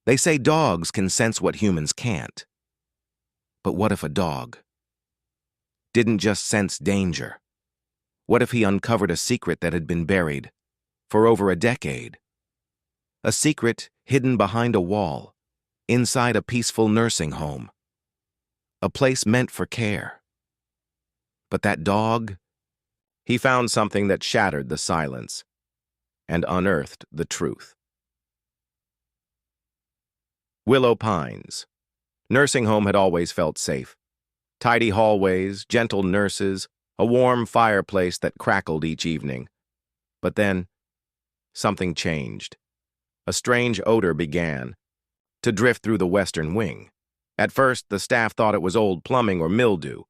They say dogs can sense what humans can't. But what if a dog didn't just sense danger? What if he uncovered a secret that had been buried for over a decade? A secret hidden behind a wall, inside a peaceful nursing home. A place meant for care. But that dog, he found something that shattered the silence and unearthed the truth. Willow Pines. Nursing home had always felt safe. Tidy hallways, gentle nurses, a warm fireplace that crackled each evening. But then, something changed. A strange odor began to drift through the western wing. At first, the staff thought it was old plumbing or mildew,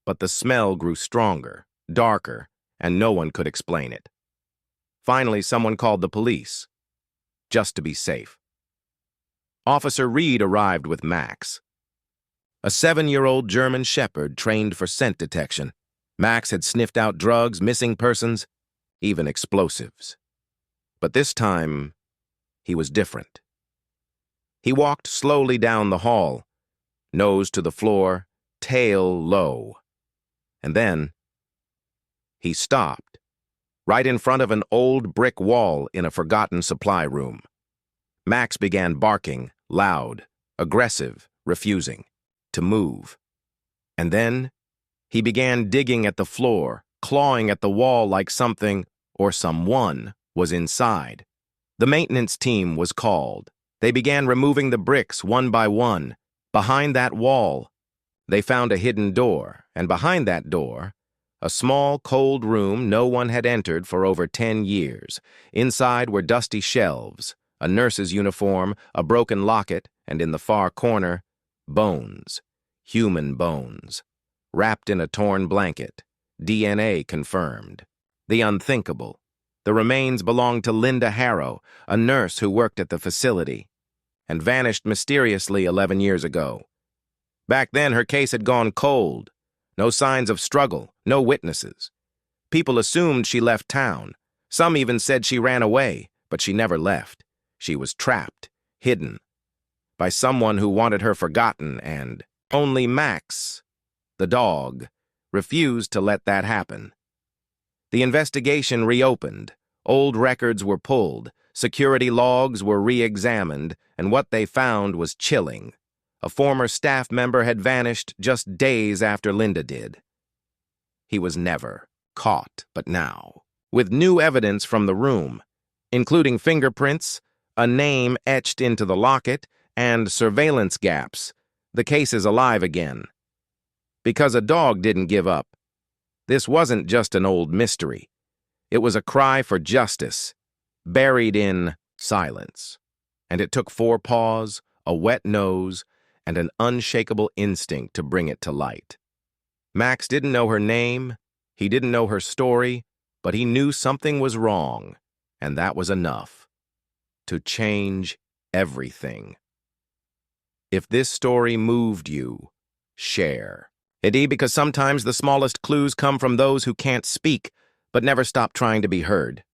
but the smell grew stronger, darker, and no one could explain it. Finally, someone called the police, just to be safe. Officer Reed arrived with Max, a 7-year-old German Shepherd trained for scent detection. Max had sniffed out drugs, missing persons, even explosives. But this time, he was different. He walked slowly down the hall, nose to the floor, tail low. And then, he stopped, right in front of an old brick wall in a forgotten supply room. Max began barking, loud, aggressive, refusing to move. And then, he began digging at the floor, clawing at the wall like something or someone was inside. The maintenance team was called. They began removing the bricks one by one. Behind that wall, they found a hidden door, and behind that door, a small, cold room no one had entered for over 10 years. Inside were dusty shelves, a nurse's uniform, a broken locket, and in the far corner, bones, human bones, wrapped in a torn blanket, DNA confirmed. The unthinkable. The remains belonged to Linda Harrow, a nurse who worked at the facility, and vanished mysteriously 11 years ago. Back then, her case had gone cold. No signs of struggle, no witnesses. People assumed she left town. Some even said she ran away, but she never left. She was trapped, hidden, by someone who wanted her forgotten, and only Max, the dog, refused to let that happen. The investigation reopened. Old records were pulled. Security logs were re-examined, and what they found was chilling. A former staff member had vanished just days after Linda did. He was never caught, but now, with new evidence from the room, including fingerprints, a name etched into the locket, and surveillance gaps, the case is alive again. Because a dog didn't give up. This wasn't just an old mystery. It was a cry for justice, buried in silence. And it took 4 paws, a wet nose, and an unshakable instinct to bring it to light. Max didn't know her name, he didn't know her story, but he knew something was wrong, and that was enough to change everything. If this story moved you, share it, because sometimes the smallest clues come from those who can't speak, but never stop trying to be heard.